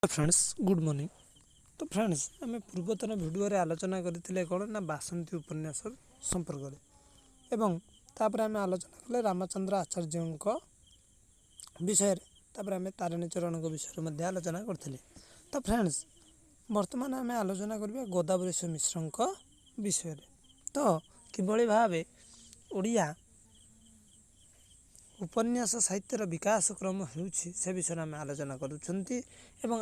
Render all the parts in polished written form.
Friends good morning. तो friends आम पूर्वतन भिडियो आलोचना करते कौन ना बासंती उपन्यास संपर्क एवं तापर आम आलोचना कले रामचंद्र आचार्य विषय आम तारिणी चरण विषय आलोचना करते। तो फ्रेंड्स वर्तमान आम आलोचना करवा गोदावरी मिश्र विषय। तो किभली भाव ओडिया उपन्यास साहित्यर विकास क्रम हो विषय आम आलोचना करूँ।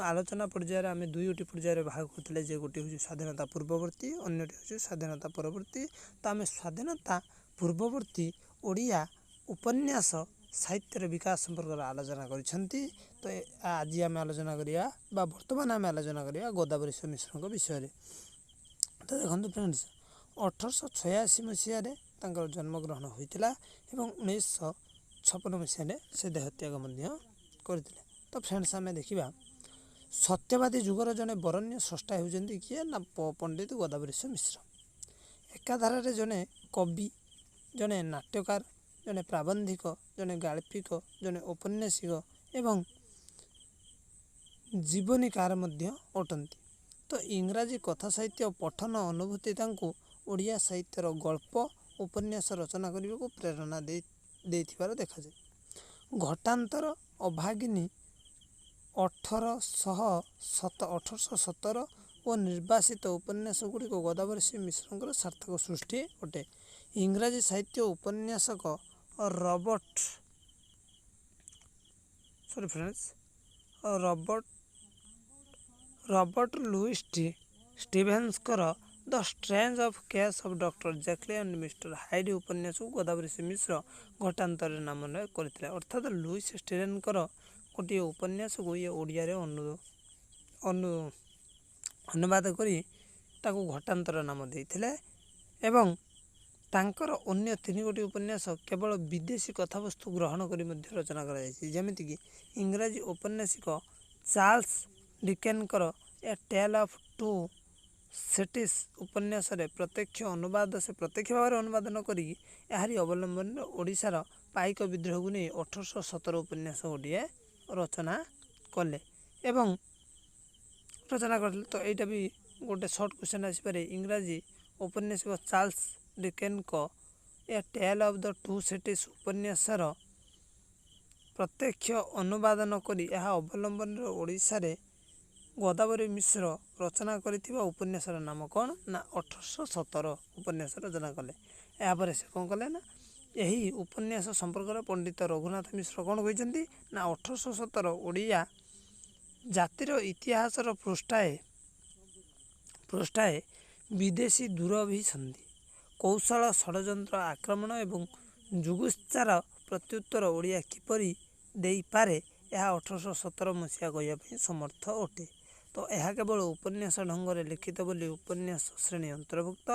आलोचना पर्यायर आम दुईटी पर्यायर भाग करते जे गोटे हूँ स्वाधीनता पूर्ववर्ती अन्यटी हूँ स्वाधीनता परवर्ती। तो आम स्वाधीनता पूर्ववर्ती ओडिया उपन्यास साहित्यर विकास संपर्क आलोचना करिसेंती। तो आज आम आलोचना करिया वर्तमान आम आलोचना करिया गोदावरी मिश्र विषय। तो देखो फ्रेंड्स 1886 मसीह जन्मग्रहण होता और 1956 मसीह से देहत्याग करते। तो फ्रेंड्स आम देखा सत्यवादी जुगर जड़े बरण्य स्रष्टा होती किए ना पंडित गोदावरी मिश्र। एकाधार जड़े कवि जड़े नाट्यकार जड़े प्राबंधिक जड़े गाल्पिक जड़े औपन्यासिक एवं जीवनीकार अटंती। तो इंग्राजी कथा साहित्य पठन अनुभूति ओडिया साहित्यर गल्प उपन्यास रचना करने को प्रेरणा देथिबार देखा जाए। घटान्तर अभागिनी 1817 और निर्वासित उपन्यास गुड़िक गोदावरी मिश्र सार्थक सृष्टि अटे। इंग्राजी साहित्य उपन्यासक रॉबर्ट लुइस स्टीवेंसकर the strange of case of doctor Jekyll and mister Hyde उपन्यास को गोदावरी मिश्र घटान्तर नाम करते। अर्थात लुइस स्टीवेंसकर गोटे उपन्यास को ये ओडिया अनुवाद करी ताकू घटान्तर नाम देते। एवं तांकर अन्य 3 गोटी उपन्यास केवल विदेशी कथावस्तु ग्रहण करी रचना करमितिक इंग्राजी औपन्यासिक चार्ल्स डिकेन्सकर a tale of two cities उपन्यास प्रत्यक्ष अनुवाद से प्रत्यक्ष भाव अनुवाद न करी यारी अवलंबन ओडिशार पाइक विद्रोह को नहीं 1817 उपन्यास गोटे रचना कले एवं रचना करते। तो यहाँ भी गोटे सर्ट क्वेश्चन आसपे इंग्राजी औपन्यासिक चार्ल्स डिकेन्स को a tale of the two cities उपन्यासर प्रत्यक्ष अनुवाद न करी यह अवलंबन ओडिशा रे गोदावरी मिश्र रचना करिथिबा उपन्यासर नाम कौन ना 1817 उपन्यास रचना कले। यापर से कौन कले ना यही उपन्यास संपर्क पंडित रघुनाथ मिश्र कौन कहते ना 1817 ओडिया जातिर इतिहासर पृष्ठाए विदेशी दूरभिसंधि कौशल षड्यंत्र आक्रमण एवं जुगुप्सार प्रत्युत्तर ओडिया किपरि देई पारे यह 1817 मसीहा कहवाई समर्थ अटे। तो यह केवल उपन्यास ढंग से लिखित बोली उपन्यास श्रेणी अंतर्भुक्त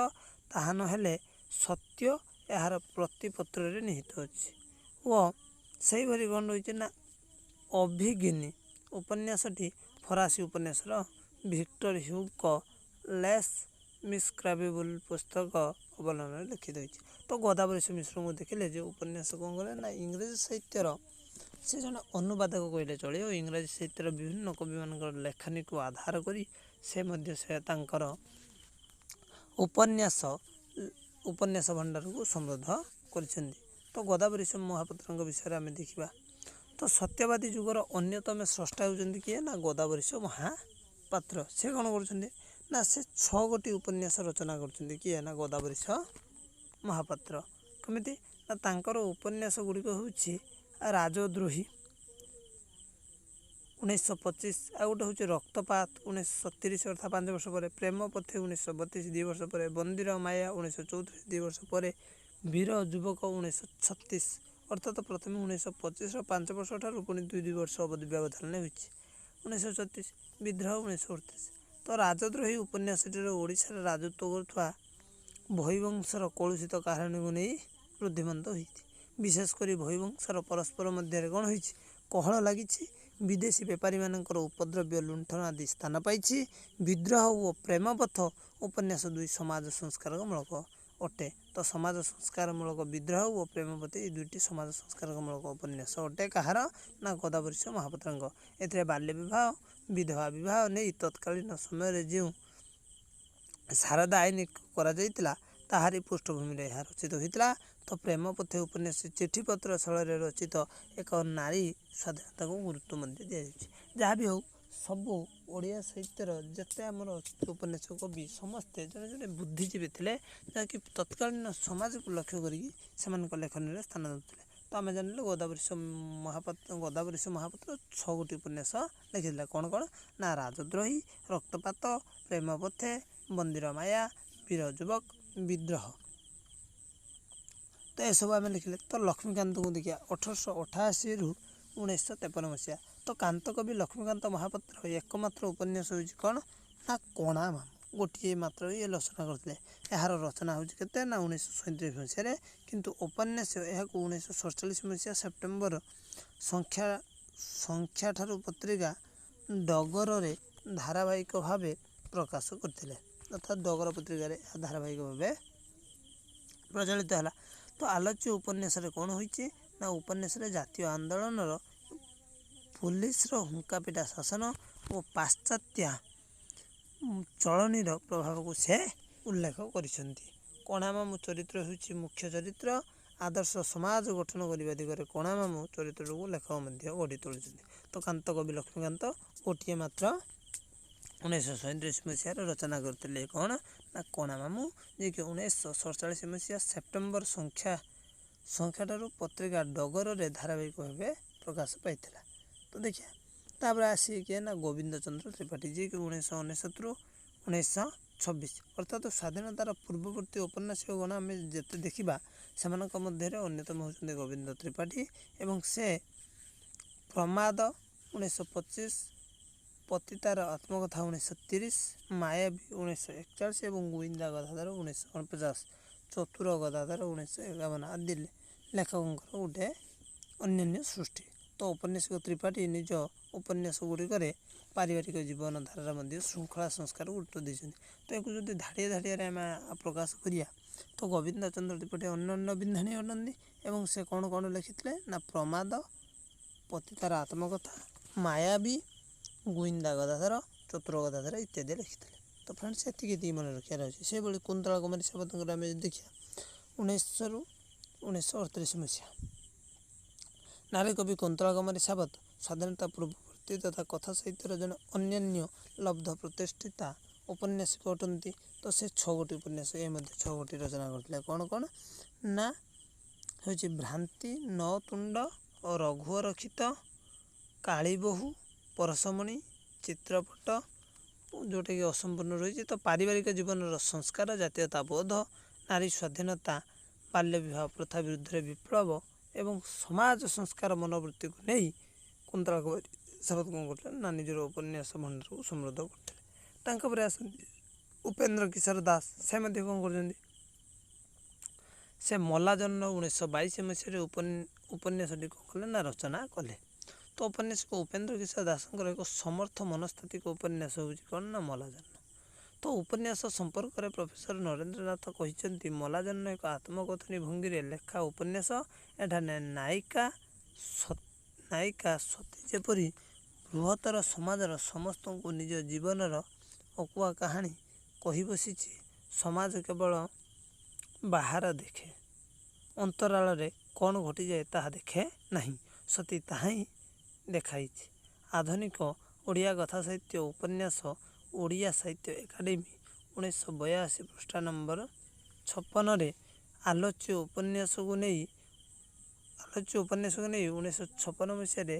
ताहा नहेले सत्य यार प्रतिपत्र निहित अच्छी और से भरी कौन रही ना अभिगिनी उपन्यासटी फरासी उपन्यास विक्टर ह्यूग लेस मिसक्राइबेबल पुस्तक अवलंबन लिखित होती। तो गोदावरी मिश्र को देखिले जो उपन्यास कौन कले ना इंग्रेजी साहित्यर से जन अनुवादक कहले चले और इंग्राजी साहित्यर विभिन्न कवि मान लेखनी को आधार करी से उपन्यास भंडार को समृद्ध कर। तो गोदावरी महापात्र विषय आम देखा तो सत्यवादी जुगर अन्यतम स्रष्टा होती किए ना गोदावरी महापात्र। से कौन कर से 6 गोटी उपन्यास रचना कर किए ना गोदावरी महापात्र। कमिटी ना तांकर उपन्यास गुड़िक हूँ राजद्रोही 1925 आ गोटे हूँ रक्तपात 1930 अर्थात 5 वर्ष पर प्रेम पथे 1932 2 वर्ष पर बंदीर माया 1934 2 वर्ष पर वीर युवक 1936 अर्थात प्रथम 1925 5 वर्ष ठार पुणी 2 वर्ष अवधि व्यवधान होती 1936 विद्रोह 1938। तो राजद्रोही उपन्यासटीर ओडिशार राजत्व करुवा भईवंशर कलुषित कहानी को नहीं वृद्धिमंत होती। विशेषकर भईवंशर परस्पर मध्य कौन हो कहल लगी विदेशी बेपारी मानकर उपद्रव्य लुंठन आदि स्थान पाई विद्रोह और प्रेमपथ उपन्यास 2 समाज संस्कार मूलक अटे। तो समाज संस्कार मूलक विद्रोह और प्रेमपथ ये 2टी समाज संस्कार मूलक उपन्यास अटे। कहार ना गोदावरी महापात्र ए बाल्य विवाह ବିଧବା ବିବାହ ନେଇ ତତ୍କାଳୀନ ସମୟରେ ଯେଉଁ ଶାରଦା ଆଇନ କରାଯାଇଥିଲା ତାହାରି ପୃଷ୍ଠଭୂମିରେ ଏହା ରଚିତ ହୋଇଥିଲା। ତ ପ୍ରେମ ପଥେ ଉପନ୍ୟାସ ଚିଠିପତ୍ର ଛଳରେ ରଚିତ ଏକ ନାରୀ ସ୍ୱାଧୀନତାକୁ ଗୁରୁତ୍ୱ ମଧ୍ୟ ଦିଆଯାଇଛି। ଯାହା ବି ହଉ, ସବୁ ଓଡ଼ିଆ ସାହିତ୍ୟର ଯେତେ ଆମର ଉପନ୍ୟାସ କବି ସମସ୍ତେ ଜଣେ ଜଣେ ବୁଦ୍ଧିଜୀବୀ ଥିଲେ, ଯାହାକି ତତ୍କାଳୀନ ସମାଜକୁ ଲକ୍ଷ୍ୟ କରିକି ସେମାନଙ୍କ ଲେଖନୀରେ ସ୍ଥାନ ଦେଉଥିଲେ। ତ ଆମେ ଜାଣିଲୁ ଗୋଦାବରୀଶ ମହାପାତ୍ର 6 ଉପନ୍ୟାସ ଲେଖିଥିଲେ। କ'ଣ ନା ରାଜଦ୍ରୋହୀ, ରକ୍ତପାତ, ପ୍ରେମ ପଥେ, ବନ୍ଦୀର ମାୟା, ବୀର ଯୁବକ, ବିଦ୍ରୋହ। ତ ଏସବୁ ଆମେ ଲେଖିଲେ। ତ ଲକ୍ଷ୍ମୀକାନ୍ତଙ୍କୁ ଦେଖିବା 1888ରୁ 1953 ମସିହା। ତ କାନ୍ତକବି ଲକ୍ଷ୍ମୀକାନ୍ତ ମହାପାତ୍ର ଏକମାତ୍ର ଉପନ୍ୟାସ ହେଉଛି କ'ଣ ନା କଣା ମାମୁଁ। ଗୋଟିଏ ମାତ୍ର ଇଏ ରଚନା କରିଥିଲେ। ଏହାର ରଚନା ହେଉଛି କେତେ ନା 1937 ମସିହାରେ, କିନ୍ତୁ ଉପନ୍ୟାସ ଏହାକୁ 1947 ମସିହା ସେପ୍ଟେମ୍ବର ସଂଖ୍ୟାଠାରୁ ପତ୍ରିକା ଡଗରରେ ଧାରାବାହିକ ଭାବେ ପ୍ରକାଶ କରିଥିଲେ। ଅର୍ଥାତ୍ ଡଗର ପତ୍ରିକାରେ ଏହା ଧାରାବାହିକ ଭାବେ ପ୍ରଚଳିତ ହେଲା। ତ ଆଲୋଚ୍ୟ ଉପନ୍ୟାସରେ କ'ଣ ହୋଇଛି ନା ଉପନ୍ୟାସରେ ଜାତୀୟ ଆନ୍ଦୋଳନର, ପୁଲିସର ହୁଙ୍କାପିଟା ଶାସନ ଓ ପାଶ୍ଚାତ୍ୟ ଚଳନୀର ପ୍ରଭାବକୁ ସେ ଉଲ୍ଲେଖ କରିଛନ୍ତି। କଣା ମାମୁଁ ଚରିତ୍ର ହେଉଛି ମୁଖ୍ୟ ଚରିତ୍ର। ଆଦର୍ଶ ସମାଜ ଗଠନ କରିବା ଦିଗରେ କଣା ମାମୁଁ ଚରିତ୍ରକୁ ଲେଖକ ମଧ୍ୟ ଗଢ଼ି ତୋଳିଛନ୍ତି। ତ କାନ୍ତକବି ଲକ୍ଷ୍ମୀକାନ୍ତ ଗୋଟିଏ ମାତ୍ର 1937 ମସିହାରେ ରଚନା କରିଥିଲେ। କ'ଣ ନା କଣା ମାମୁଁ, ଯିଏକି 1947 ମସିହା ସେପ୍ଟେମ୍ବର ସଂଖ୍ୟାଠାରୁ ପତ୍ରିକା ଡଗରରେ ଧାରାବାହିକ ଭାବେ ପ୍ରକାଶ ପାଇଥିଲା। ତ ଦେଖିବା ତାପରେ ଆସିକି ନା ଗୋବିନ୍ଦ ଚନ୍ଦ୍ର ତ୍ରିପାଠୀ, ଯିଏକି 1999ରୁ 1926, ଅର୍ଥାତ୍ ସ୍ୱାଧୀନତାର ପୂର୍ବବର୍ତ୍ତୀ ଔପନ୍ୟାସିକଗଣ ଆମେ ଯେତେ ଦେଖିବା ସେମାନଙ୍କ ମଧ୍ୟରେ ଅନ୍ୟତମ ହେଉଛନ୍ତି ଗୋବିନ୍ଦ ତ୍ରିପାଠୀ, ଏବଂ ସେ ପ୍ରମାଦ 1925, ପତିତାର ଆତ୍ମକଥା 1930, ମାୟାବୀ 1941 ଏବଂ ଗୁଇନ୍ଦା ଗଦାଧର 1949, ଚତୁର ଗଦାଧର 1951 ଆଦି ଲେଖକଙ୍କର ଗୋଟେ ଅନ୍ୟାନ୍ୟ ସୃଷ୍ଟି। ତ ଔପନ୍ୟାସିକ ତ୍ରିପାଠୀ ନିଜ ଉପନ୍ୟାସ ଗୁଡ଼ିକରେ ପାରିବାରିକ ଜୀବନ ଧାରାର ମଧ୍ୟ ଶୃଙ୍ଖଳା ସଂସ୍କାର ଗୁରୁତ୍ୱ ଦେଇଛନ୍ତି। ତ ଏହାକୁ ଯଦି ଧାଡ଼ିଏ ଧାଡ଼ିଆରେ ଆମେ ପ୍ରକାଶ କରିବା ତ ଗୋବିନ୍ଦ ଚନ୍ଦ୍ର ତ୍ରିପାଠୀ ଅନନ୍ୟ ବିନ୍ଧାଣୀ ଅଟନ୍ତି, ଏବଂ ସେ କ'ଣ ଲେଖିଥିଲେ ନା ପ୍ରମାଦ, ପତିତାର ଆତ୍ମକଥା, ମାୟାବୀ, ଗୁଇନ୍ଦା ଗଦାଧର, ଚତୁର ଗଦାଧର ଇତ୍ୟାଦି ଲେଖିଥିଲେ। ତ ଫ୍ରେଣ୍ଡସ୍ ଏତିକି ମନେ ରଖିବାର ଅଛି। ସେଭଳି କୁନ୍ତଳା କୁମାରୀ ସାବତଙ୍କର ଆମେ ଯଦି ଦେଖିବା 1900ରୁ 1938 ମସିହା। ନାରୀ କବି କୁନ୍ତଳା କୁମାରୀ ସାବତ ସ୍ୱାଧୀନତା ପୂର୍ବବର୍ତ୍ତୀ ତଥା କଥା ସାହିତ୍ୟର ଜଣେ ଅନ୍ୟାନ୍ୟ ଲବ୍ଧ ପ୍ରତିଷ୍ଠିତା ଔପନ୍ୟାସିକ ଅଟନ୍ତି। ତ ସେ 6 ଉପନ୍ୟାସ, ଏ ମଧ୍ୟ 6 ରଚନା କରିଥିଲେ। କ'ଣ ନା ହେଉଛି ଭ୍ରାନ୍ତି, ନଅତୁଣ୍ଡ ଓ ରଘୁଅରକ୍ଷିତ, କାଳୀବୋହୂ, ପରଶମଣି, ଚିତ୍ରପଟ, ଯେଉଁଟାକି ଅସମ୍ପୂର୍ଣ୍ଣ ରହିଛି। ତ ପାରିବାରିକ ଜୀବନର ସଂସ୍କାର, ଜାତୀୟତାବୋଧ, ନାରୀ ସ୍ୱାଧୀନତା, ବାଲ୍ୟ ବିବାହ ପ୍ରଥା ବିରୁଦ୍ଧରେ ବିପ୍ଳବ ଏବଂ ସମାଜ ସଂସ୍କାର ମନୋବୃତ୍ତିକୁ ନେଇ କୁନ୍ତଳା କୁମାରୀ ସାବତ କ'ଣ କରିଥିଲେ ନା ନିଜର ଉପନ୍ୟାସ ଭଣ୍ଡାରକୁ ସମୃଦ୍ଧ କରିଥିଲେ। ତାଙ୍କ ପରେ ଆସନ୍ତି ଉପେନ୍ଦ୍ର କିଶୋର ଦାସ। ସେ ମଧ୍ୟ କ'ଣ କରୁଛନ୍ତି, ସେ ମଲାଜହ୍ନ 1922 ମସିହାରେ ଉପନ୍ୟାସଟି କ'ଣ କଲେ ନା ରଚନା କଲେ। ତ ଉପନ୍ୟାସିକ ଉପେନ୍ଦ୍ର କିଶୋର ଦାସଙ୍କର ଏକ ସମର୍ଥ ମନସ୍ତାତ୍ତ୍ୱିକ ଉପନ୍ୟାସ ହେଉଛି କ'ଣ ନା ମଲାଜହ୍ନ। ତ ଉପନ୍ୟାସ ସମ୍ପର୍କରେ ପ୍ରଫେସର ନରେନ୍ଦ୍ରନାଥ କହିଛନ୍ତି, ମଲାଜହ୍ନ ଏକ ଆତ୍ମକଥନୀ ଭଙ୍ଗୀରେ ଲେଖା ଉପନ୍ୟାସ। ଏଠାରେ ନାୟିକା ସତୀ ଯେପରି ବୃହତ୍ତର ସମାଜର ସମସ୍ତଙ୍କୁ ନିଜ ଜୀବନର ଅକୁହା କାହାଣୀ କହି ବସିଛି। ସମାଜ କେବଳ ବାହାର ଦେଖେ, ଅନ୍ତରାଳରେ କ'ଣ ଘଟିଯାଏ ତାହା ଦେଖେ ନାହିଁ। ସତୀ ତାହା ହିଁ ଦେଖାଇଛି। ଆଧୁନିକ ଓଡ଼ିଆ କଥା ସାହିତ୍ୟ ଉପନ୍ୟାସ, ଓଡ଼ିଆ ସାହିତ୍ୟ ଏକାଡେମୀ 1982 ପୃଷ୍ଠା ନମ୍ବର 56ରେ ଆଲୋଚ୍ୟ ଉପନ୍ୟାସକୁ ନେଇ 1956 ମସିହାରେ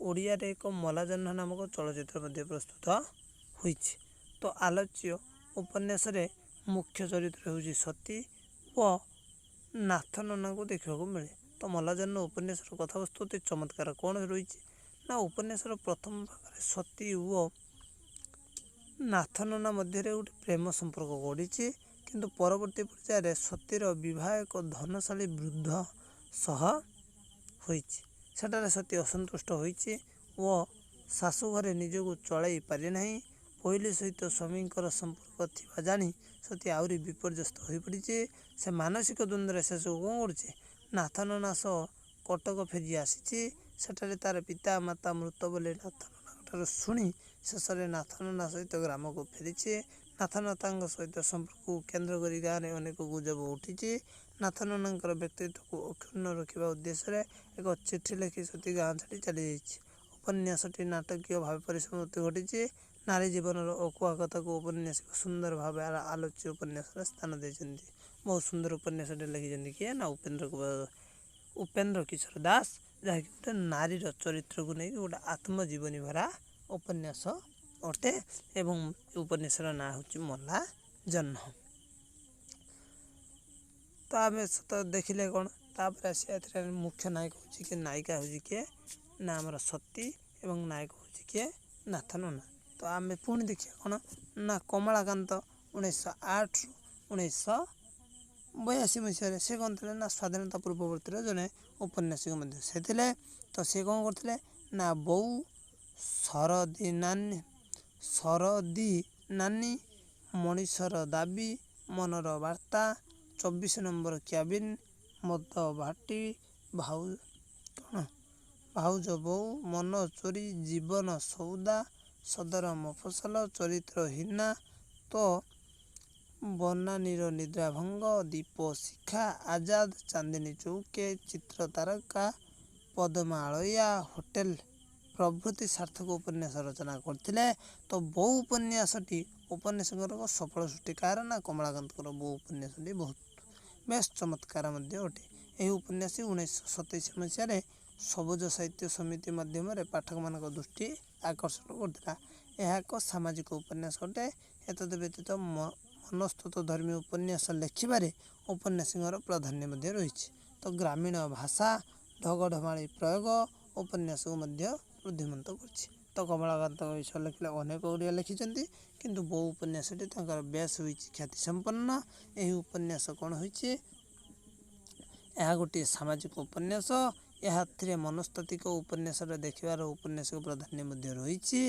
ଓଡ଼ିଆରେ ଏକ ମଲାଜହ୍ନ ନାମକ ଚଳଚ୍ଚିତ୍ର ମଧ୍ୟ ପ୍ରସ୍ତୁତ ହୋଇଛି। ତ ଆଲୋଚ୍ୟ ଉପନ୍ୟାସରେ ମୁଖ୍ୟ ଚରିତ୍ର ହେଉଛି ସତୀ ଓ ନାଥ ନନାଙ୍କୁ ଦେଖିବାକୁ ମିଳେ। ତ ମଲାଜହ୍ନ ଉପନ୍ୟାସର କଥାବସ୍ତୁ ଅତି ଚମତ୍କାର। କ'ଣ ରହିଛି ନା ଉପନ୍ୟାସର ପ୍ରଥମ ଭାଗରେ ସତୀ ଓ ନାଥ ନନା ମଧ୍ୟରେ ଗୋଟେ ପ୍ରେମ ସମ୍ପର୍କ ଗଢ଼ିଛି, କିନ୍ତୁ ପରବର୍ତ୍ତୀ ପର୍ଯ୍ୟାୟରେ ସତୀର ବିବାହ ଏକ ଧନଶାଳୀ ବୃଦ୍ଧ ସହ ହୋଇଛି। ସେଠାରେ ସତୀ ଅସନ୍ତୁଷ୍ଟ ହୋଇଛି ଓ ଶାଶୁ ଘରେ ନିଜକୁ ଚଳାଇ ପାରିନାହିଁ। ପୋଇଲୀ ସହିତ ସ୍ୱାମୀଙ୍କର ସମ୍ପର୍କ ଥିବା ଜାଣି ସତୀ ଆହୁରି ବିପର୍ଯ୍ୟସ୍ତ ହୋଇପଡ଼ିଛି। ସେ ମାନସିକ ଦ୍ୱନ୍ଦ୍ୱରେ ଶେଷକୁ କ'ଣ କରୁଛି, ନାଥ ନନା ସହ କଟକ ଫେରି ଆସିଛି। ସେଠାରେ ତାର ପିତା ମାତା ମୃତ ବୋଲି ନାଥ ନନାଙ୍କ ଠାରୁ ଶୁଣି ଶେଷରେ ନାଥ ନନା ସହିତ ଗ୍ରାମକୁ ଫେରିଛି। ନାଥ ନନାଙ୍କ ସହିତ ସମ୍ପର୍କକୁ କେନ୍ଦ୍ର କରି ଗାଁରେ ଅନେକ ଗୁଜବ ଉଠିଛି। ନାଥ ନନାଙ୍କର ବ୍ୟକ୍ତିତ୍ୱକୁ ଅକ୍ଷୁଣ୍ଣ ରଖିବା ଉଦ୍ଦେଶ୍ୟରେ ଏକ ଚିଠି ଲେଖି ସତୀ ଗାଁ ଛାଡ଼ି ଚାଲିଯାଇଛି। ଉପନ୍ୟାସଟି ନାଟକୀୟ ଭାବେ ପରିସମାପ୍ତି ଘଟିଛି। ନାରୀ ଜୀବନର ଅକୁହା କଥାକୁ ଉପନ୍ୟାସିକ ସୁନ୍ଦର ଭାବେ ଆଲୋଚ୍ୟ ଉପନ୍ୟାସରେ ସ୍ଥାନ ଦେଇଛନ୍ତି। ବହୁତ ସୁନ୍ଦର ଉପନ୍ୟାସଟେ ଲେଖିଛନ୍ତି କିଏ ନା ଉପେନ୍ଦ୍ର କିଶୋର ଦାସ, ଯାହାକି ଗୋଟେ ନାରୀର ଚରିତ୍ରକୁ ନେଇକି ଗୋଟେ ଆତ୍ମଜୀବନୀ ଭରା ଉପନ୍ୟାସ ଅଟେ ଏବଂ ଉପନ୍ୟାସର ନାଁ ହେଉଛି ମଲା ଜହ୍ନ। ତ ଆମେ ସତ ଦେଖିଲେ କ'ଣ, ତାପରେ ଆସିବା ଏଥିରେ ମୁଖ୍ୟ ନାୟକ ହେଉଛି କିଏ, ନାୟିକା ହେଉଛି କିଏ ନା ଆମର ସତୀ ଏବଂ ନାୟକ ହେଉଛି କିଏ ନାଥ ନନା। ତ ଆମେ ପୁଣି ଦେଖିବା କ'ଣ ନା କମଳାକାନ୍ତ 1908ରୁ 1982 ମସିହାରେ ସେ କ'ଣ ଥିଲେ ନା ସ୍ୱାଧୀନତା ପୂର୍ବବର୍ତ୍ତୀର ଜଣେ ଉପନ୍ୟାସିକ ମଧ୍ୟ ସେ ଥିଲେ। ତ ସେ କ'ଣ କରିଥିଲେ ନା ବୋଉ, ସରଦୀ ନାନୀ, ମଣିଷର ଦାବୀ, ମନର ବାର୍ତ୍ତା, 24 ନମ୍ବର କ୍ୟାବିନ୍, ମଦ ଭାଟି, ଭାଉଜ ବୋଉ, ମନ ଚୋରି, ଜୀବନ ସଉଦା, ସଦର ମଫସଲ, ଚରିତ୍ରହୀନା, ତ ବନାନୀର ନିଦ୍ରାଭଙ୍ଗ, ଦୀପ ଶିଖା, ଆଜାଦ, ଚାନ୍ଦିନୀ ଚୌକେ, ଚିତ୍ର ତାରକା, ପଦ୍ମାଳୟା ହୋଟେଲ ପ୍ରଭୃତି ସାର୍ଥକ ଉପନ୍ୟାସ ରଚନା କରିଥିଲେ। ତ ବୋଉ ଉପନ୍ୟାସଟି ଉପନ୍ୟାସଙ୍କର ସଫଳ ସୃଷ୍ଟି କାହାର ନା କମଳାକାନ୍ତଙ୍କର ବୋଉ ଉପନ୍ୟାସଟି ବହୁତ ବେଶ ଚମତ୍କାର ମଧ୍ୟ ଅଟେ। ଏହି ଉପନ୍ୟାସ 1927 ମସିହାରେ ସବୁଜ ସାହିତ୍ୟ ସମିତି ମାଧ୍ୟମରେ ପାଠକମାନଙ୍କ ଦୃଷ୍ଟି ଆକର୍ଷଣ କରିଥିଲା। ଏହା ଏକ ସାମାଜିକ ଉପନ୍ୟାସ ଅଟେ। ଏତଦ୍ ବ୍ୟତୀତ ମନସ୍ତତ୍ୱ ଧର୍ମୀ ଉପନ୍ୟାସ ଲେଖିବାରେ ଉପନ୍ୟାସୀଙ୍କର ପ୍ରାଧାନ୍ୟ ମଧ୍ୟ ରହିଛି। ତ ଗ୍ରାମୀଣ ଭାଷା ଢଗଢମାଳି ପ୍ରୟୋଗ ଉପନ୍ୟାସକୁ ମଧ୍ୟ ବୃଦ୍ଧିମନ୍ତ କରିଛି। ତ କମଳାକାନ୍ତଙ୍କ ବିଷୟରେ ଲେଖିଲେ ଅନେକ ଗୁଡ଼ିଏ ଲେଖିଛନ୍ତି, କିନ୍ତୁ ବୋଉ ଉପନ୍ୟାସଟି ତାଙ୍କର ବେଶ ହୋଇଛି ଖ୍ୟାତି ସମ୍ପନ୍ନ। ଏହି ଉପନ୍ୟାସ କ'ଣ ହୋଇଛି, ଏହା ଗୋଟିଏ ସାମାଜିକ ଉପନ୍ୟାସ। ଏଥିରେ ମନସ୍ତାତ୍ତ୍ୱିକ ଉପନ୍ୟାସରେ ଦେଖିବାର ଉପନ୍ୟାସିକ ପ୍ରାଧାନ୍ୟ ମଧ୍ୟ ରହିଛି।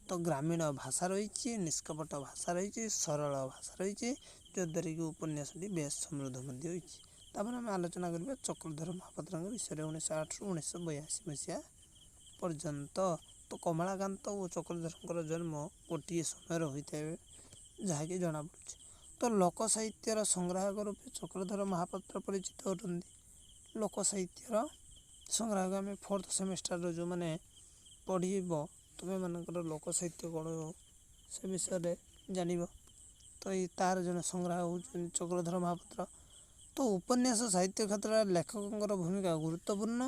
ତ ଗ୍ରାମୀଣ ଭାଷା ରହିଛି, ନିଷ୍କପଟ ଭାଷା ରହିଛି, ସରଳ ଭାଷା ରହିଛି, ଯଦ୍ୱାରା କି ଉପନ୍ୟାସଟି ବେଶ ସମୃଦ୍ଧ ମଧ୍ୟ ହୋଇଛି। ତାପରେ ଆମେ ଆଲୋଚନା କରିବା ଚକ୍ରଧର ମହାପାତ୍ରଙ୍କ ବିଷୟରେ 1908ରୁ 1982 ମସିହା ପର୍ଯ୍ୟନ୍ତ। ତ କମଳାକାନ୍ତ ଓ ଚକ୍ରଧରଙ୍କର ଜନ୍ମ ଗୋଟିଏ ସମୟରେ ହୋଇଥାଏ ଯାହାକି ଜଣାପଡ଼ୁଛି। ତ ଲୋକ ସାହିତ୍ୟର ସଂଗ୍ରାହକ ରୂପେ ଚକ୍ରଧର ମହାପାତ୍ର ପରିଚିତ ଅଟନ୍ତି। ଲୋକ ସାହିତ୍ୟର ସଂଗ୍ରାହକ ଆମେ 4th ସେମିଷ୍ଟାରର ଯେଉଁମାନେ ପଢ଼ିବ ତୁମେମାନଙ୍କର ଲୋକ ସାହିତ୍ୟ କ'ଣ ସେ ବିଷୟରେ ଜାଣିବ। ତ ତାର ଜଣେ ସଂଗ୍ରାହକ ହେଉଛନ୍ତି ଚକ୍ରଧର ମହାପାତ୍ର। ତ ଉପନ୍ୟାସ ସାହିତ୍ୟ କ୍ଷେତ୍ରରେ ଲେଖକଙ୍କର ଭୂମିକା ଗୁରୁତ୍ୱପୂର୍ଣ୍ଣ,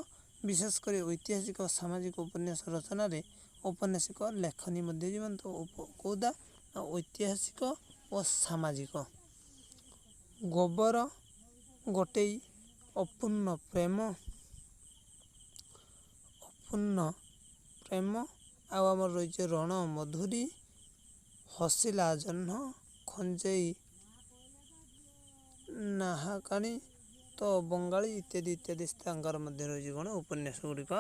ବିଶେଷ କରି ଐତିହାସିକ ସାମାଜିକ ଉପନ୍ୟାସ ରଚନାରେ ଔପନ୍ୟାସିକ ଲେଖନୀ ମଧ୍ୟ ଜୀବନ୍ତ। କେଉଁଟା ନା ଐତିହାସିକ ଓ ସାମାଜିକ। ଗୋବର ଗୋଟେଇ, ଅପୂର୍ଣ୍ଣ ପ୍ରେମ, ଆଉ ଆମର ରହିଛି ରଣ ମଧୁରୀ, ହସିଲା ଜହ୍ନ, ଖଞ୍ଜେଇ ନାହାକାଣୀ, ତ ବଙ୍ଗାଳୀ ଇତ୍ୟାଦି ଇତ୍ୟାଦି ତାଙ୍କର ମଧ୍ୟ ରହିଛି କ'ଣ ଉପନ୍ୟାସ ଗୁଡ଼ିକ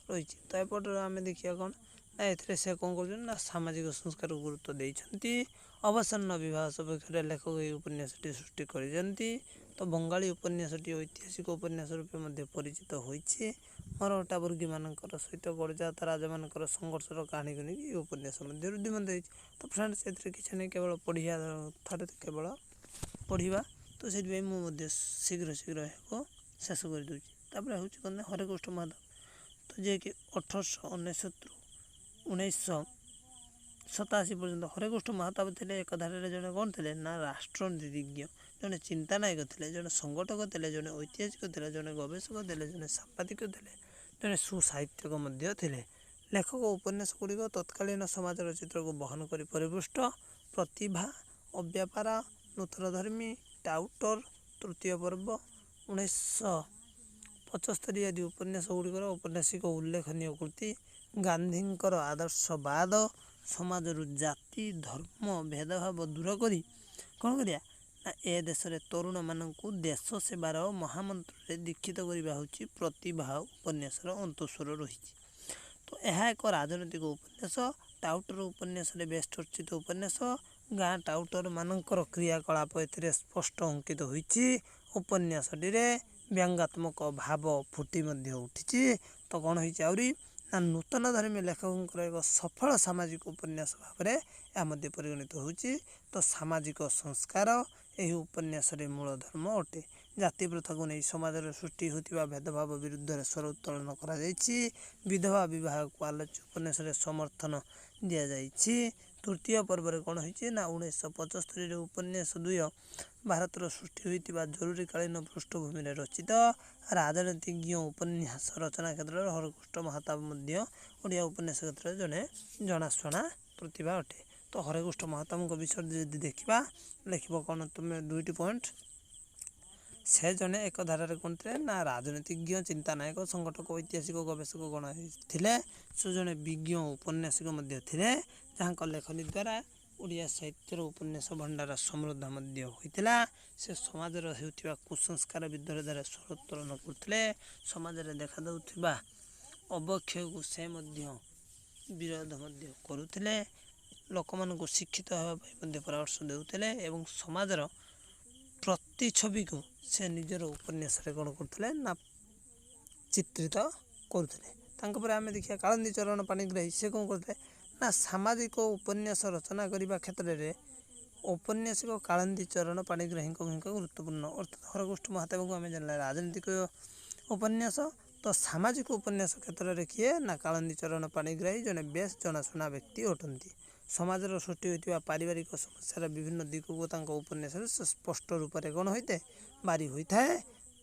ରହିଛି। ତ ଏପଟରେ ଆମେ ଦେଖିବା କ'ଣ ନା ଏଥିରେ ସେ କ'ଣ କରୁଛନ୍ତି ନା ସାମାଜିକ ସଂସ୍କାରକୁ ଗୁରୁତ୍ୱ ଦେଇଛନ୍ତି। ଅବସନ୍ନ ବିବାହ ସପକ୍ଷରେ ଲେଖକ ଏହି ଉପନ୍ୟାସଟି ସୃଷ୍ଟି କରିଛନ୍ତି। ତ ବଙ୍ଗାଳୀ ଉପନ୍ୟାସଟି ଐତିହାସିକ ଉପନ୍ୟାସ ରୂପେ ମଧ୍ୟ ପରିଚିତ ହୋଇଛି। ମରହଟ୍ଟା ବର୍ଗୀମାନଙ୍କର ସହିତ ଗଡ଼ଜାତ ରାଜାମାନଙ୍କର ସଂଘର୍ଷର କାହାଣୀକୁ ନେଇକି ଏହି ଉପନ୍ୟାସ ମଧ୍ୟ ରୁଦ୍ଧିମନ୍ତ ହେଇଛି। ତ ଫ୍ରେଣ୍ଡସ୍ ଏଥିରେ କିଛି ନାହିଁ, କେବଳ ପଢ଼ିବା ଥରେ କେବଳ ପଢ଼ିବା। ତ ସେଥିପାଇଁ ମୁଁ ମଧ୍ୟ ଶୀଘ୍ର ଏହାକୁ ଶେଷ କରିଦେଉଛି। ତାପରେ ହେଉଛି କ'ଣ ନା ହରେକୃଷ୍ଣ ମହାଦେବ, ତ ଯିଏକି 1899ରୁ 1987 ପର୍ଯ୍ୟନ୍ତ ହରେକୃଷ୍ଣ ମହାତାବ ଥିଲେ ଏକଧାରାରେ ଜଣେ କ'ଣ ଥିଲେ ନା ରାଷ୍ଟ୍ରନୀତିଜ୍ଞ, ଜଣେ ଚିନ୍ତାନାୟକ ଥିଲେ, ଜଣେ ସଂଗଠକ ଥିଲେ, ଜଣେ ଐତିହାସିକ ଥିଲେ, ଜଣେ ଗବେଷକ ଥିଲେ, ଜଣେ ସାମ୍ବାଦିକ ଥିଲେ, ଜଣେ ସୁସାହିତ୍ୟକ ମଧ୍ୟ ଥିଲେ। ଲେଖକ ଉପନ୍ୟାସ ଗୁଡ଼ିକ ତତ୍କାଳୀନ ସମାଜର ଚିତ୍ରକୁ ବହନ କରି ପରିପୃଷ୍ଟ। ପ୍ରତିଭା, ଅବ୍ୟାପାର, ନୂତନଧର୍ମୀ, ଟାଉଟର, ତୃତୀୟ ପର୍ବ, 1975 ଆଦି ଉପନ୍ୟାସ ଗୁଡ଼ିକର ଔପନ୍ୟାସିକ ଉଲ୍ଲେଖନୀୟ କୃତି। ଗାନ୍ଧୀଙ୍କର ଆଦର୍ଶବାଦ, ସମାଜରୁ ଜାତି ଧର୍ମ ଭେଦଭାବ ଦୂର କରି କ'ଣ କରିବା ନା ଏ ଦେଶରେ ତରୁଣମାନଙ୍କୁ ଦେଶ ସେବାର ମହାମନ୍ତ୍ରରେ ଦୀକ୍ଷିତ କରିବା ହେଉଛି ପ୍ରତିଭା ଉପନ୍ୟାସର ଅନ୍ତଃସ୍ୱର ରହିଛି। ତ ଏହା ଏକ ରାଜନୈତିକ ଉପନ୍ୟାସ। ଟାଉଟର ଉପନ୍ୟାସରେ ବେଶ ଚର୍ଚ୍ଚିତ ଉପନ୍ୟାସ। ଗାଁ ଟାଉଟର ମାନଙ୍କର କ୍ରିୟାକଳାପ ଏଥିରେ ସ୍ପଷ୍ଟ ଅଙ୍କିତ ହୋଇଛି। ଉପନ୍ୟାସଟିରେ ବ୍ୟଙ୍ଗାତ୍ମକ ଭାବ ଫୁଟି ମଧ୍ୟ ଉଠିଛି। ତ କ'ଣ ହେଇଛି ଆହୁରି ନା ନୂତନ ଧର୍ମୀ ଲେଖକଙ୍କର ଏକ ସଫଳ ସାମାଜିକ ଉପନ୍ୟାସ ଭାବରେ ଏହା ମଧ୍ୟ ପରିଗଣିତ ହେଉଛି। ତ ସାମାଜିକ ସଂସ୍କାର ଏହି ଉପନ୍ୟାସରେ ମୂଳ ଧର୍ମ ଅଟେ। ଜାତି ପ୍ରଥାକୁ ନେଇ ସମାଜରେ ସୃଷ୍ଟି ହେଉଥିବା ଭେଦଭାବ ବିରୁଦ୍ଧରେ ସ୍ୱର ଉତ୍ତୋଳନ କରାଯାଇଛି। ବିଧବା ବିବାହକୁ ଆଲୋଚ୍ୟ ଉପନ୍ୟାସରେ ସମର୍ଥନ ଦିଆଯାଇଛି। ତୃତୀୟ ପର୍ବରେ କ'ଣ ହେଇଛି ନା 1975ରେ ଉପନ୍ୟାସ ଦ୍ୱୟ ଭାରତର ସୃଷ୍ଟି ହୋଇଥିବା ଜରୁରୀକାଳୀନ ପୃଷ୍ଠଭୂମିରେ ରଚିତ ରାଜନୀତିଜ୍ଞ ଉପନ୍ୟାସ ରଚନା କ୍ଷେତ୍ରରେ ହରକୃଷ୍ଣ ମହତାବ ମଧ୍ୟ ଓଡ଼ିଆ ଉପନ୍ୟାସ କ୍ଷେତ୍ରରେ ଜଣେ ଜଣାଶୁଣା ପ୍ରତିଭା ଅଟେ। ତ ହରେକୃଷ୍ଣ ମହତାବଙ୍କ ବିଷୟରେ ଯଦି ଦେଖିବା, ଲେଖିବ କ'ଣ ତୁମେ 2ଟି ପଏଣ୍ଟ। ସେ ଜଣେ ଏକ ଧାରାରେ କ'ଣ ଥିଲେ ନା ରାଜନୀତିଜ୍ଞ, ଚିନ୍ତାନାୟକ, ସଂଗଠକ, ଐତିହାସିକ ଗବେଷକ ଗଣ ଥିଲେ। ସେ ଜଣେ ବିଜ୍ଞ ଉପନ୍ୟାସିକ ମଧ୍ୟ ଥିଲେ, ଯାହାଙ୍କ ଲେଖନୀ ଦ୍ୱାରା ଓଡ଼ିଆ ସାହିତ୍ୟର ଉପନ୍ୟାସ ଭଣ୍ଡାର ସମୃଦ୍ଧ ମଧ୍ୟ ହୋଇଥିଲା। ସେ ସମାଜରେ ହେଉଥିବା କୁସଂସ୍କାର ବିରୁଦ୍ଧରେ ସ୍ୱର ଉତ୍ତୋଳନ କରୁଥିଲେ। ସମାଜରେ ଦେଖାଯାଉଥିବା ଅବକ୍ଷୟକୁ ସେ ମଧ୍ୟ ବିରୋଧ ମଧ୍ୟ କରୁଥିଲେ। ଲୋକମାନଙ୍କୁ ଶିକ୍ଷିତ ହେବା ପାଇଁ ମଧ୍ୟ ପରାମର୍ଶ ଦେଉଥିଲେ ଏବଂ ସମାଜର ପ୍ରତିଛବିକୁ ସେ ନିଜର ଉପନ୍ୟାସରେ କ'ଣ କରୁଥିଲେ ନା ଚିତ୍ରିତ କରୁଥିଲେ। ତାଙ୍କ ପରେ ଆମେ ଦେଖିବା କାଳିନ୍ଦୀ ଚରଣ ପାଣିଗ୍ରାହୀ। ସେ କ'ଣ କରୁଥିଲେ ନା ସାମାଜିକ ଉପନ୍ୟାସ ରଚନା କରିବା କ୍ଷେତ୍ରରେ ଔପନ୍ୟାସିକ କାଳିନ୍ଦୀ ଚରଣ ପାଣିଗ୍ରାହୀଙ୍କ ଭୂମିକା ଗୁରୁତ୍ୱପୂର୍ଣ୍ଣ। ଅର୍ଥାତ୍ ହରକୃଷ୍ଣ ମହତାବଙ୍କୁ ଆମେ ଜାଣିଲେ ରାଜନୈତିକ ଉପନ୍ୟାସ, ତ ସାମାଜିକ ଉପନ୍ୟାସ କ୍ଷେତ୍ରରେ କିଏ ନା କାଳିନ୍ଦୀ ଚରଣ ପାଣିଗ୍ରାହୀ ଜଣେ ବେଶ୍ ଜଣାଶୁଣା ବ୍ୟକ୍ତି ଅଟନ୍ତି। ସମାଜର ସୃଷ୍ଟି ହୋଇଥିବା ପାରିବାରିକ ସମସ୍ୟାର ବିଭିନ୍ନ ଦିଗକୁ ତାଙ୍କ ଉପନ୍ୟାସରେ ସ୍ପଷ୍ଟ ରୂପରେ କ'ଣ ହୋଇଥାଏ ବାରି ହୋଇଥାଏ।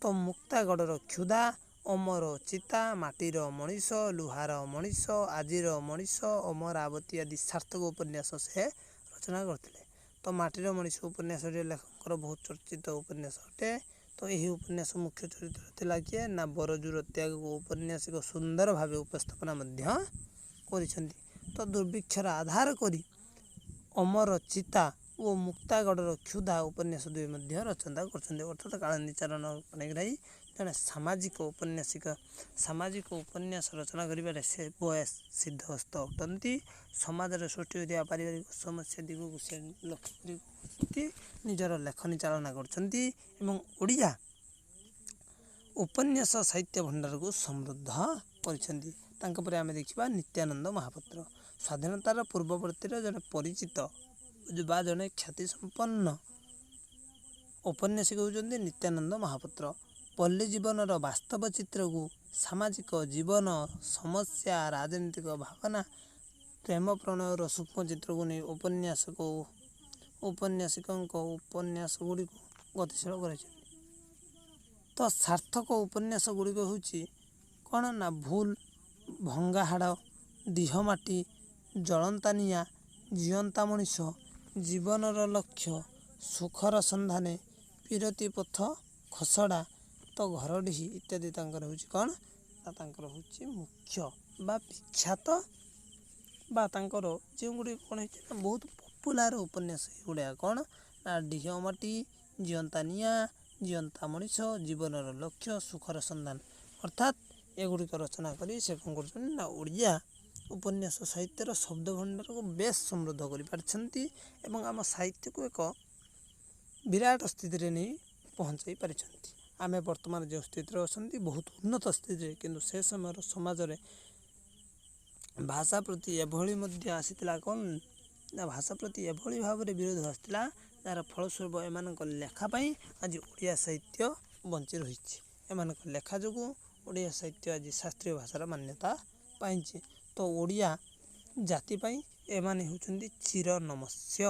ତ ମୁକ୍ତାଗଡ଼ର କ୍ଷୁଧା, ଅମର ଚିତା, ମାଟିର ମଣିଷ, ଲୁହାର ମଣିଷ, ଆଜିର ମଣିଷ, ଅମରାବତୀ ଆଦି ସାର୍ଥକ ଉପନ୍ୟାସ ସେ ରଚନା କରିଥିଲେ। ତ ମାଟିର ମଣିଷ ଉପନ୍ୟାସଟି ଲେଖକଙ୍କର ବହୁତ ଚର୍ଚ୍ଚିତ ଉପନ୍ୟାସ ଅଟେ। ତ ଏହି ଉପନ୍ୟାସ ମୁଖ୍ୟ ଚରିତ୍ର ଥିଲା କିଏ ନା ବରଜୁର ତ୍ୟାଗକୁ ଔପନ୍ୟାସିକ ସୁନ୍ଦର ଭାବେ ଉପସ୍ଥାପନା ମଧ୍ୟ କରିଛନ୍ତି। ତ ଦୁର୍ଭିକ୍ଷର ଆଧାର କରି ଅମର ଚିତା ଓ ମୁକ୍ତାଗଡ଼ର କ୍ଷୁଧା ଉପନ୍ୟାସ ଦୁଇ ମଧ୍ୟ ରଚନା କରିଛନ୍ତି। ଅର୍ଥାତ୍ କାଳିନ୍ଦୀ ଚରଣ ପାଣିଗ୍ରାହୀ ଜଣେ ସାମାଜିକ ଉପନ୍ୟାସ ରଚନା କରିବାରେ ସେ ବୟସ ସିଦ୍ଧହସ୍ତ ଅଟନ୍ତି। ସମାଜରେ ସୃଷ୍ଟି ହୋଇଥିବା ପାରିବାରିକ ସମସ୍ୟା ଦିଗକୁ ସେ ଲକ୍ଷ୍ୟ କରି ନିଜର ଲେଖନୀ ଚାଳନା କରିଛନ୍ତି ଏବଂ ଓଡ଼ିଆ ଉପନ୍ୟାସ ସାହିତ୍ୟ ଭଣ୍ଡାରକୁ ସମୃଦ୍ଧ କରିଛନ୍ତି। ତାଙ୍କ ପରେ ଆମେ ଦେଖିବା ନିତ୍ୟାନନ୍ଦ ମହାପାତ୍ର। ସ୍ୱାଧୀନତାର ପୂର୍ବବର୍ତ୍ତୀର ଜଣେ ପରିଚିତ ବା ଜଣେ ଖ୍ୟାତିସମ୍ପନ୍ନ ଔପନ୍ୟାସିକ ହେଉଛନ୍ତି ନିତ୍ୟାନନ୍ଦ ମହାପାତ୍ର। ପଲ୍ଲୀ ଜୀବନର ବାସ୍ତବ ଚିତ୍ରକୁ ସାମାଜିକ ଜୀବନ, ସମସ୍ୟା, ରାଜନୈତିକ ଭାବନା, ପ୍ରେମ ପ୍ରଣୟର ସୂକ୍ଷ୍ମ ଚିତ୍ରକୁ ନେଇ ଔପନ୍ୟାସିକଙ୍କ ଉପନ୍ୟାସ ଗୁଡ଼ିକୁ ଗତିଶୀଳ କରାଇଛନ୍ତି। ତ ସାର୍ଥକ ଉପନ୍ୟାସ ଗୁଡ଼ିକ ହେଉଛି କ'ଣ ନା ଭୁଲ, ଭଙ୍ଗାହାଡ଼, ଦିହମାଟି, ଜଳନ୍ତା ନିଆଁ, ଜିଅନ୍ତା ମଣିଷ, ଜୀବନର ଲକ୍ଷ୍ୟ, ସୁଖର ସନ୍ଧାନେ, ପିରତି ପଥ ଖସଡ଼ା, ତ ଘରଡିହି ଇତ୍ୟାଦି ତାଙ୍କର ହେଉଛି କ'ଣ ନା ତାଙ୍କର ହେଉଛି ମୁଖ୍ୟ ବା ବିଖ୍ୟାତ ବା ତାଙ୍କର ଯେଉଁ ଗୁଡ଼ିକ କ'ଣ ହେଇଛି ନା ବହୁତ ପପୁଲାର ଉପନ୍ୟାସ ଏଗୁଡ଼ାକ କ'ଣ ନା ଦିହମାଟି, ଜିଅନ୍ତା ନିଆଁ, ଜିଅନ୍ତା ମଣିଷ, ଜୀବନର ଲକ୍ଷ୍ୟ, ସୁଖର ସନ୍ଧାନ। ଅର୍ଥାତ୍ ଏଗୁଡ଼ିକ ରଚନା କରି ସେ କ'ଣ କରୁଛନ୍ତି ନା ଓଡ଼ିଆ ଉପନ୍ୟାସ ସାହିତ୍ୟର ଶବ୍ଦ ଭଣ୍ଡାରକୁ ବେଶ୍ ସମୃଦ୍ଧ କରିପାରିଛନ୍ତି ଏବଂ ଆମ ସାହିତ୍ୟକୁ ଏକ ବିରାଟ ସ୍ଥିତିରେ ନେଇ ପହଞ୍ଚାଇ ପାରିଛନ୍ତି। ଆମେ ବର୍ତ୍ତମାନ ଯେଉଁ ସ୍ଥିତିରେ ଅଛନ୍ତି ବହୁତ ଉନ୍ନତ ସ୍ଥିତିରେ, କିନ୍ତୁ ସେ ସମୟର ସମାଜରେ ଭାଷା ପ୍ରତି ଏଭଳି ମଧ୍ୟ ଆସିଥିଲା କ'ଣ ନା ଭାଷା ପ୍ରତି ଏଭଳି ଭାବରେ ବିରୋଧ ଆସିଥିଲା, ଯାହାର ଫଳସ୍ୱରୂପ ଏମାନଙ୍କ ଲେଖା ପାଇଁ ଆଜି ଓଡ଼ିଆ ସାହିତ୍ୟ ବଞ୍ଚି ରହିଛି। ଏମାନଙ୍କ ଲେଖା ଯୋଗୁଁ ଓଡ଼ିଆ ସାହିତ୍ୟ ଆଜି ଶାସ୍ତ୍ରୀୟ ଭାଷାର ମାନ୍ୟତା ପାଇଛି। ତ ଓଡ଼ିଆ ଜାତି ପାଇଁ ଏମାନେ ହେଉଛନ୍ତି ଚିର ନମସ୍ୟ।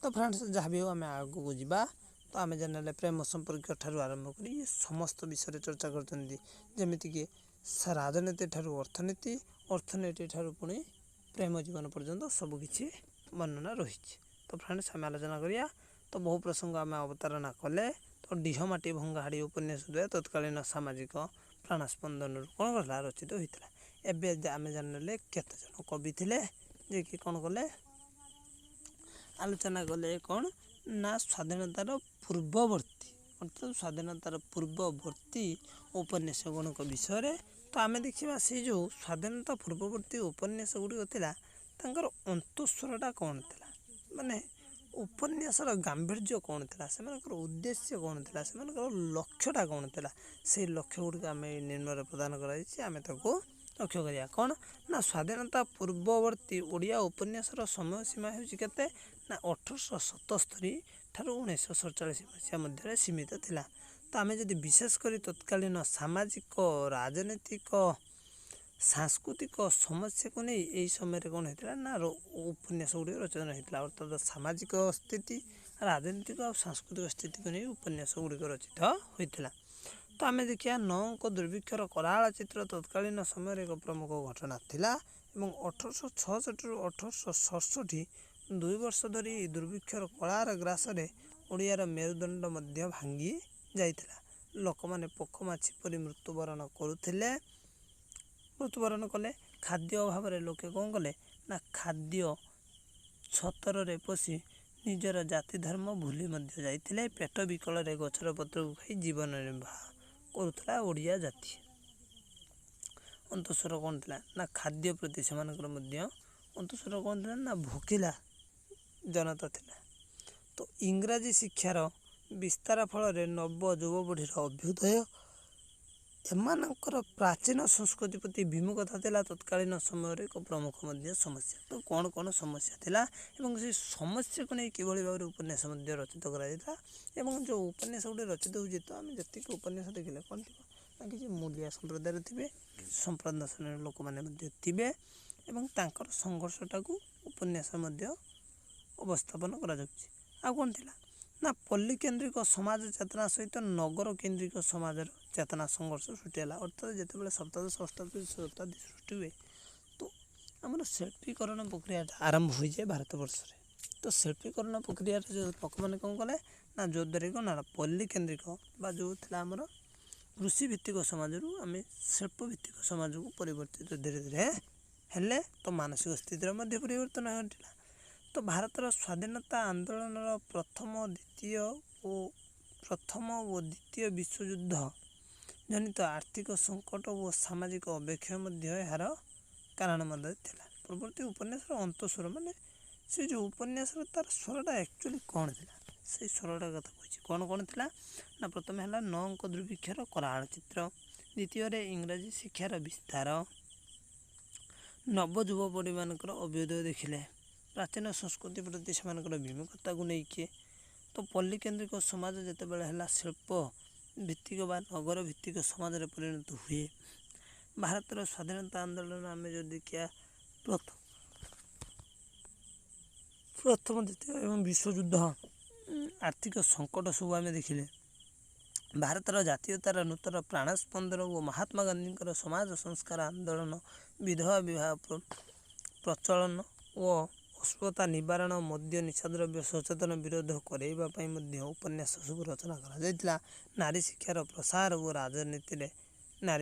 ତ ଫ୍ରେଣ୍ଡସ୍, ଯାହା ବି ହେଉ ଆମେ ଆଗକୁ ଯିବା। ତ ଆମେ ଜାଣିଲେ ପ୍ରେମ ସମ୍ପର୍କୀୟ ଠାରୁ ଆରମ୍ଭ କରି ସମସ୍ତ ବିଷୟରେ ଚର୍ଚ୍ଚା କରୁଛନ୍ତି, ଯେମିତିକି ରାଜନୀତି ଠାରୁ ଅର୍ଥନୀତି, ଅର୍ଥନୀତି ଠାରୁ ପୁଣି ପ୍ରେମ ଜୀବନ ପର୍ଯ୍ୟନ୍ତ ସବୁକିଛି ବର୍ଣ୍ଣନା ରହିଛି। ତ ଫ୍ରେଣ୍ଡସ୍, ଆମେ ଆଲୋଚନା କରିବା। ତ ବହୁ ପ୍ରସଙ୍ଗ ଆମେ ଅବତାରଣା କଲେ। ତ ଦିହମାଟି ଭଙ୍ଗାହାଡ଼ି ଉପନ୍ୟାସ ଦ୍ୱାରା ତତ୍କାଳୀନ ସାମାଜିକ ପ୍ରାଣସ୍ପନ୍ଦନରୁ କ'ଣ କରିଥିଲା ରଚିତ ହୋଇଥିଲା। ଏବେ ଆମେ ଜାଣିଲେ କେତେଜଣ କବି ଥିଲେ ଯିଏକି କ'ଣ କଲେ ଆଲୋଚନା କଲେ କ'ଣ ନା ସ୍ୱାଧୀନତାର ପୂର୍ବବର୍ତ୍ତୀ ଅର୍ଥାତ୍ ସ୍ୱାଧୀନତାର ପୂର୍ବବର୍ତ୍ତୀ ଉପନ୍ୟାସମାନଙ୍କ ବିଷୟରେ। ତ ଆମେ ଦେଖିବା ସେଇ ଯେଉଁ ସ୍ୱାଧୀନତା ପୂର୍ବବର୍ତ୍ତୀ ଉପନ୍ୟାସ ଗୁଡ଼ିକ ଥିଲା ତାଙ୍କର ଅନ୍ତଃସ୍ୱରଟା କ'ଣ ଥିଲା, ମାନେ ଉପନ୍ୟାସର ଗାମ୍ଭୀର୍ଯ୍ୟ କ'ଣ ଥିଲା, ସେମାନଙ୍କର ଉଦ୍ଦେଶ୍ୟ କ'ଣ ଥିଲା, ସେମାନଙ୍କର ଲକ୍ଷ୍ୟଟା କ'ଣ ଥିଲା, ସେଇ ଲକ୍ଷ୍ୟ ଗୁଡ଼ିକ ଆମେ ନିମ୍ନରେ ପ୍ରଦାନ କରାଯାଇଛି। ଆମେ ତାକୁ ଲକ୍ଷ୍ୟ କରିବା କ'ଣ ନା ସ୍ୱାଧୀନତା ପୂର୍ବବର୍ତ୍ତୀ ଓଡ଼ିଆ ଉପନ୍ୟାସର ସମୟସୀମା ହେଉଛି କେତେ ନା 1877 ଠାରୁ 1947 ମସିହା ମଧ୍ୟରେ ସୀମିତ ଥିଲା। ତ ଆମେ ଯଦି ବିଶେଷ କରି ତତ୍କାଳୀନ ସାମାଜିକ ରାଜନୈତିକ ସାଂସ୍କୃତିକ ସମସ୍ୟାକୁ ନେଇ ଏହି ସମୟରେ କ'ଣ ହେଇଥିଲା ନା ଉପନ୍ୟାସ ଗୁଡ଼ିକ ରଚନା ହେଇଥିଲା। ଅର୍ଥାତ୍ ସାମାଜିକ ସ୍ଥିତି, ରାଜନୈତିକ ଆଉ ସାଂସ୍କୃତିକ ସ୍ଥିତିକୁ ନେଇ ଉପନ୍ୟାସ ଗୁଡ଼ିକ ରଚିତ ହୋଇଥିଲା। ତ ଆମେ ଦେଖିବା ନଅଙ୍କ ଦୁର୍ଭିକ୍ଷର କରାଳ ଚିତ୍ର ତତ୍କାଳୀନ ସମୟରେ ଏକ ପ୍ରମୁଖ ଘଟଣା ଥିଲା ଏବଂ 1866ରୁ 1867 2 ବର୍ଷ ଧରି ଦୁର୍ଭିକ୍ଷର କଳାର ଗ୍ରାସରେ ଓଡ଼ିଆର ମେରୁଦଣ୍ଡ ମଧ୍ୟ ଭାଙ୍ଗି ଯାଇଥିଲା। ଲୋକମାନେ ପୋକ ମାଛି ପରି ମୃତ୍ୟୁବରଣ କଲେ। ଖାଦ୍ୟ ଅଭାବରେ ଲୋକେ କ'ଣ କଲେ ନା ଖାଦ୍ୟ ଛତରରେ ପଶି ନିଜର ଜାତି ଧର୍ମ ଭୁଲି ମଧ୍ୟ ଯାଇଥିଲେ। ପେଟ ବିକଳରେ ଗଛର ପତ୍ରକୁ ଖାଇ ଜୀବନ ନିର୍ବାହ କରୁଥିଲା ଓଡ଼ିଆ ଜାତି। ଅନ୍ତଃସ୍ୱର କ'ଣ ଥିଲା ନା ଖାଦ୍ୟ ପ୍ରତି ସେମାନଙ୍କର ମଧ୍ୟ ଅନ୍ତଃସ୍ୱର କ'ଣ ଥିଲା ନା ଭୋକିଲା ଜନତା ଥିଲା। ତ ଇଂରାଜୀ ଶିକ୍ଷାର ବିସ୍ତାର ଫଳରେ ନବ ଯୁବପିଢ଼ିର ଅଭ୍ୟୁଦୟ, ଏମାନଙ୍କର ପ୍ରାଚୀନ ସଂସ୍କୃତି ପ୍ରତି ବିମୁଖତା ଥିଲା ତତ୍କାଳୀନ ସମୟରେ ଏକ ପ୍ରମୁଖ ମଧ୍ୟ ସମସ୍ୟା। ତ କ'ଣ ସମସ୍ୟା ଥିଲା ଏବଂ ସେ ସମସ୍ୟାକୁ ନେଇ କିଭଳି ଭାବରେ ଉପନ୍ୟାସ ମଧ୍ୟ ରଚିତ କରାଯାଇଥିଲା ଏବଂ ଯେଉଁ ଉପନ୍ୟାସ ଗୁଡ଼ିକ ରଚିତ ହେଉଛି, ତ ଆମେ ଯେତିକି ଉପନ୍ୟାସ ଦେଖିଲେ କ'ଣ ଥିବ ନା କିଛି ମୂଲିଆ ସମ୍ପ୍ରଦାୟର ଥିବେ, ସମ୍ପ୍ରଦାୟ ଶ୍ରେଣୀର ଲୋକମାନେ ମଧ୍ୟ ଥିବେ ଏବଂ ତାଙ୍କର ସଂଘର୍ଷଟାକୁ ଉପନ୍ୟାସ ମଧ୍ୟ ଉପସ୍ଥାପନ କରାଯାଉଛି। ଆଉ କ'ଣ ଥିଲା ନା ପଲ୍ଲୀ କେନ୍ଦ୍ରିକ ସମାଜ ଚେତନା ସହିତ ନଗର କେନ୍ଦ୍ରିକ ସମାଜର ଚେତନା ସଂଘର୍ଷ ସୃଷ୍ଟି ହେଲା। ଅର୍ଥାତ୍ ଯେତେବେଳେ ସପ୍ତଦଶ ଅଷ୍ଟାଦଶ ଶତାବ୍ଦୀ ସୃଷ୍ଟି ହୁଏ, ତ ଆମର ଶିଳ୍ପୀକରଣ ପ୍ରକ୍ରିୟାଟା ଆରମ୍ଭ ହୋଇଯାଏ ଭାରତବର୍ଷରେ। ତ ଶିଳ୍ପୀକରଣ ପ୍ରକ୍ରିୟାରେ ଲୋକମାନେ କ'ଣ କଲେ ନା ଯଦ୍ୱାରା କ'ଣ ନା ପଲ୍ଲୀ କେନ୍ଦ୍ରିକ ବା ଯେଉଁ ଥିଲା ଆମର କୃଷିଭିତ୍ତିକ ସମାଜରୁ ଆମେ ଶିଳ୍ପଭିତ୍ତିକ ସମାଜକୁ ପରିବର୍ତ୍ତିତ ଧୀରେ ଧୀରେ ହେଲେ। ତ ମାନସିକ ସ୍ଥିତିର ମଧ୍ୟ ପରିବର୍ତ୍ତନ ଘଟିଲା। ତ ଭାରତର ସ୍ୱାଧୀନତା ଆନ୍ଦୋଳନର ପ୍ରଥମ ଓ ଦ୍ୱିତୀୟ ବିଶ୍ୱଯୁଦ୍ଧ ଜନିତ ଆର୍ଥିକ ସଙ୍କଟ ଓ ସାମାଜିକ ଅବକ୍ଷୟ ମଧ୍ୟ ଏହାର କାରଣ ମଧ୍ୟ ଥିଲା। ପରବର୍ତ୍ତୀ ଉପନ୍ୟାସର ଅନ୍ତଃସ୍ୱର ମାନେ ସେ ଯେଉଁ ଉପନ୍ୟାସର ତାର ସ୍ୱରଟା ଆକ୍ଚୁଆଲି କ'ଣ ଥିଲା, ସେଇ ସ୍ୱରଟା କଥା କହୁଛି। କ'ଣ ଥିଲା ନା ପ୍ରଥମେ ହେଲା ନଅଙ୍କ ଦୁର୍ଭିକ୍ଷର କରାଳ ଚିତ୍ର, ଦ୍ୱିତୀୟରେ ଇଂରାଜୀ ଶିକ୍ଷାର ବିସ୍ତାର, ନବ ଯୁବପିଢ଼ିମାନଙ୍କର ଅଭ୍ୟୁଦୟ ଦେଖିଲେ, ପ୍ରାଚୀନ ସଂସ୍କୃତି ପ୍ରତି ସେମାନଙ୍କର ବିମୁଖତାକୁ ନେଇକି, ତ ପଲ୍ଲୀ କେନ୍ଦ୍ରିକ ସମାଜ ଯେତେବେଳେ ହେଲା ଶିଳ୍ପ ଭିତ୍ତିକ ବା ନଗର ଭିତ୍ତିକ ସମାଜରେ ପରିଣତ ହୁଏ। ଭାରତର ସ୍ୱାଧୀନତା ଆନ୍ଦୋଳନ ଆମେ ଯଦି ଦେଖିବା ପ୍ରଥମ ଦ୍ୱିତୀୟ ଏବଂ ବିଶ୍ୱଯୁଦ୍ଧ, ଆର୍ଥିକ ସଙ୍କଟ ସବୁ ଆମେ ଦେଖିଲେ, ଭାରତର ଜାତୀୟତାର ନୂତନ ପ୍ରାଣସ୍ପନ୍ଦନ ଓ ମହାତ୍ମା ଗାନ୍ଧୀଙ୍କର ସମାଜ ସଂସ୍କାର ଆନ୍ଦୋଳନ, ବିଧବା ବିବାହ ପ୍ରଚଳନ ଓ ଅସ୍ପୃଶ୍ୟତା ନିବାରଣ, ମଦ୍ୟ ନିଶାଦ୍ରବ୍ୟ ସଚେତନ ବିରୋଧ କରାଇବା ପାଇଁ ମଧ୍ୟ ଉପନ୍ୟାସ ସବୁ ରଚନା କରାଯାଇଥିଲା। ନାରୀ ଶିକ୍ଷାର ପ୍ରସାର ଓ ରାଜନୀତିରେ